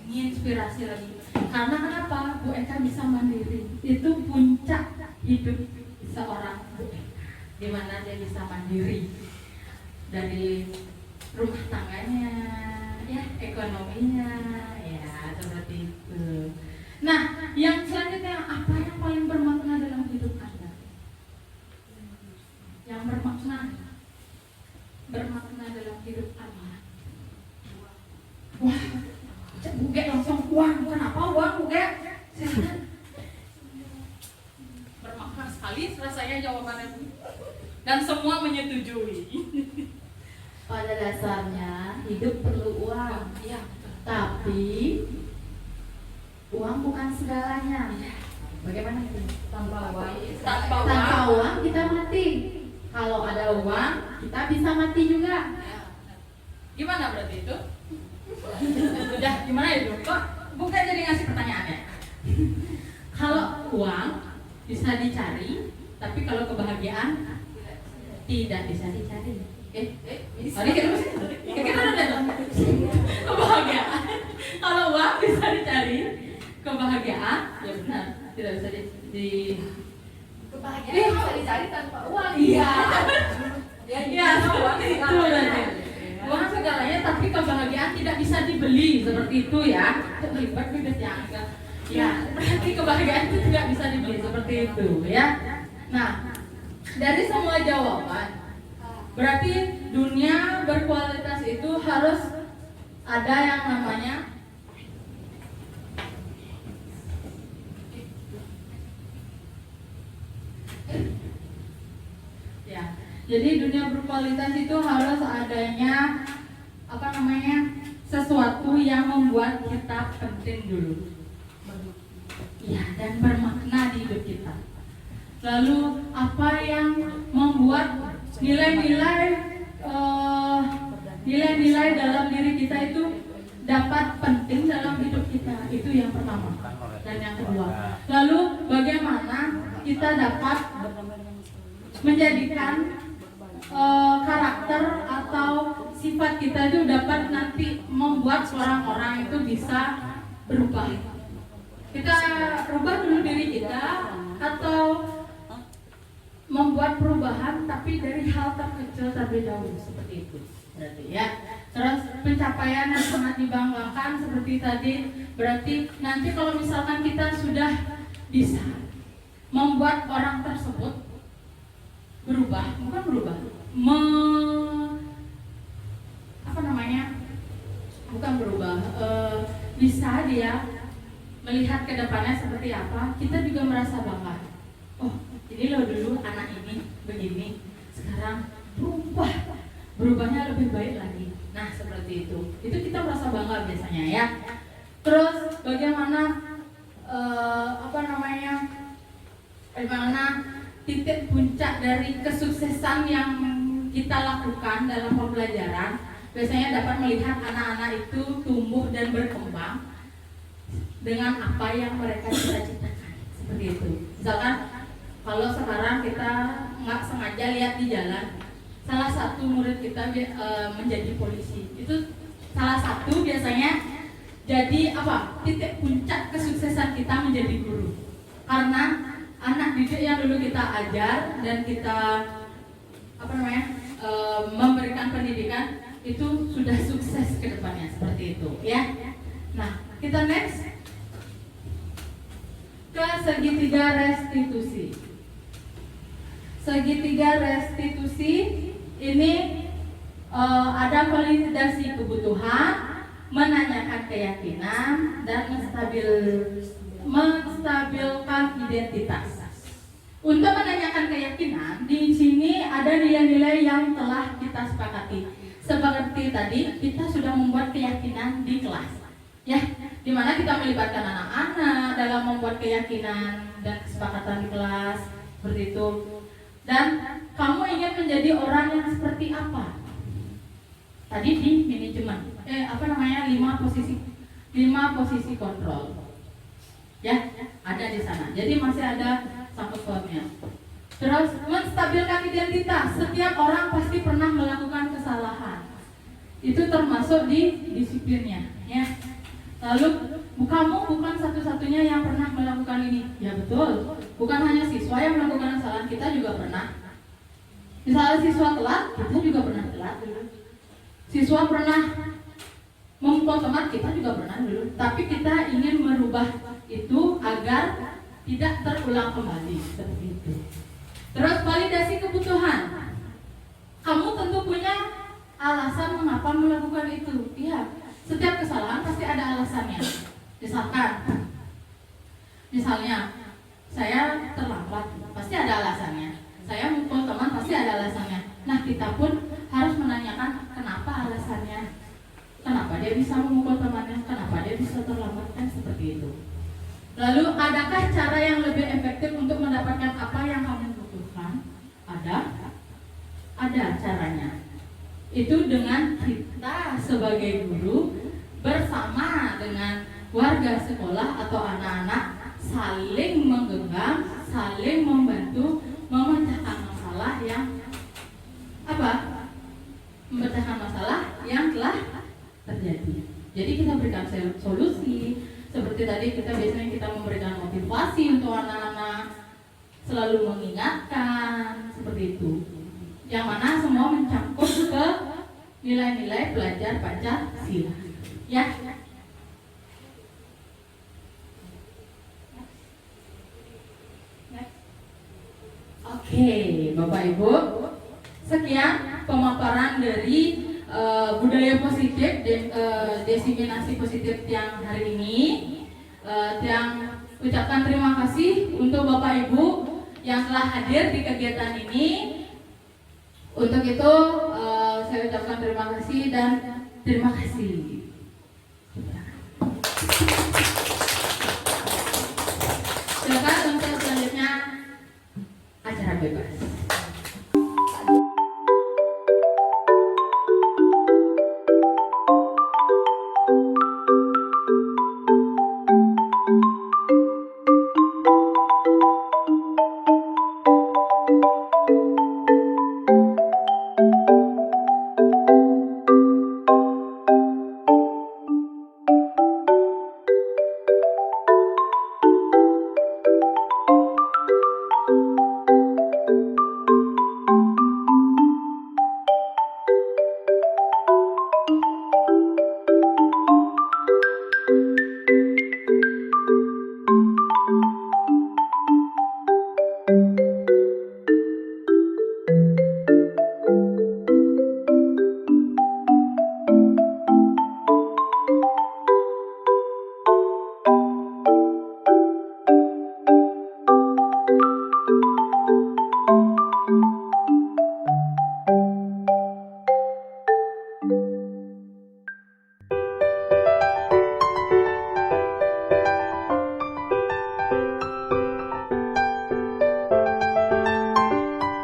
Menginspirasi lagi. Karena kenapa Bu Eka bisa mandiri? Itu puncak hidup seorang Bu Eka. Di mana dia bisa mandiri dari rumah tangganya, ya ekonominya, ya seperti itu. Nah, yang selanjutnya apa yang paling bermakna dalam hidup Anda? Yang bermakna dalam hidup Anda. Wah, Cek Buge langsung uang. Kenapa uang Buge? Bermakna sekali rasanya jawabannya Bu. Dan semua menyetujui. Pada dasarnya hidup perlu uang, Iya, tapi uang bukan segalanya. Bagaimana itu? tanpa Tanpa uang kita mati. Kalau ada uang kita bisa mati juga. Gimana berarti itu? Udah gimana itu? Kok bukan jadi ngasih pertanyaannya? Kalau uang bisa dicari, tapi kalau kebahagiaan tidak bisa dicari. Tadi kita udah kebahagiaan. Kalau uang bisa dicari, kebahagiaan ya benar tidak bisa di Kebahagiaan bisa dicari tanpa uang. Iya. Ya, seperti itu berarti. Uang segalanya, tapi kebahagiaan tidak bisa dibeli seperti itu ya. Terlibat bebas yang enggak. Ya, berarti kebahagiaan itu tidak bisa dibeli seperti itu ya. Nah, dari semua jawaban, berarti dunia berkualitas itu harus ada yang namanya ya. Jadi dunia berkualitas itu harus adanya sesuatu yang membuat kita penting dulu. Ya, dan bermakna di hidup kita. Lalu apa yang membuat nilai-nilai dalam diri kita itu dapat penting dalam hidup kita, itu yang pertama. Dan yang kedua, lalu bagaimana kita dapat menjadikan karakter atau sifat kita itu dapat nanti membuat orang-orang itu bisa berubah. Kita rubah dulu diri kita atau membuat perubahan tapi dari hal terkecil terlebih dahulu, seperti itu berarti ya. Terus pencapaian yang sangat dibanggakan seperti tadi, berarti nanti kalau misalkan kita sudah bisa membuat orang tersebut berubah, bukan berubah, bukan berubah, bisa dia melihat ke depannya seperti apa, kita juga merasa bangga. Oh, ini loh dulu anak ini begini, sekarang berubahnya lebih baik lagi. Nah, seperti itu kita merasa bangga biasanya ya. Terus bagaimana bagaimana titik puncak dari kesuksesan yang kita lakukan dalam pembelajaran, biasanya dapat melihat anak-anak itu tumbuh dan berkembang dengan apa yang mereka cita-citakan, seperti itu. Misalkan kalau sekarang kita nggak sengaja lihat di jalan, salah satu murid kita menjadi polisi, itu salah satu biasanya jadi titik puncak kesuksesan kita menjadi guru. Karena anak didik yang dulu kita ajar dan kita memberikan pendidikan itu sudah sukses ke depannya, seperti itu ya. Nah, kita next ke segitiga restitusi. Segitiga restitusi ini ada validasi kebutuhan, menanyakan keyakinan, dan menstabilkan identitas. Untuk menanyakan keyakinan, di sini ada nilai-nilai yang telah kita sepakati. Seperti tadi, kita sudah membuat keyakinan di kelas, ya, dimana kita melibatkan anak-anak dalam membuat keyakinan dan kesepakatan di kelas, seperti itu. Dan kamu ingin menjadi orang yang seperti apa? Tadi di manajemen, 5 posisi kontrol, ya, ada di sana. Jadi masih ada sangkut pautnya. Terus menstabilkan identitas. Setiap orang pasti pernah melakukan kesalahan. Itu termasuk di disiplinnya, ya. Lalu kamu bukan satu-satunya yang pernah melakukan ini. Ya betul. Bukan hanya siswa yang melakukan kesalahan, kita juga pernah. Misalnya siswa telat, kita juga pernah telat dulu. Siswa pernah memukul teman, kita juga pernah dulu. Tapi kita ingin merubah itu agar tidak terulang kembali, seperti itu. Terus validasi kebutuhan. Kamu tentu punya alasan mengapa melakukan itu. Iya, setiap kesalahan pasti ada alasannya. Misalnya saya terlambat, pasti ada alasannya. Saya mukul teman, pasti ada alasannya. Nah, kita pun harus menanyakan kenapa alasannya. Kenapa dia bisa memukul temannya? Kenapa dia bisa terlambat? Kan seperti itu. Lalu, adakah cara yang lebih efektif untuk mendapatkan apa yang kamu butuhkan? Ada caranya. Itu dengan kita sebagai guru bersama dengan warga sekolah atau anak-anak saling menggenggam, saling membantu memecahkan masalah yang memecahkan masalah yang telah terjadi. Jadi kita berikan solusi. Seperti tadi kita memberikan motivasi untuk anak-anak, selalu mengingatkan seperti itu. Yang mana semua mencangkup ke nilai-nilai belajar Pancasila. Ya. Oke, Bapak Ibu, sekian pemaparan dari budaya positif dan desiminasi positif yang hari ini. Yang ucapkan terima kasih untuk Bapak Ibu yang telah hadir di kegiatan ini. Untuk itu saya ucapkan terima kasih dan terima kasih. Silakan untuk selanjutnya acara bebas.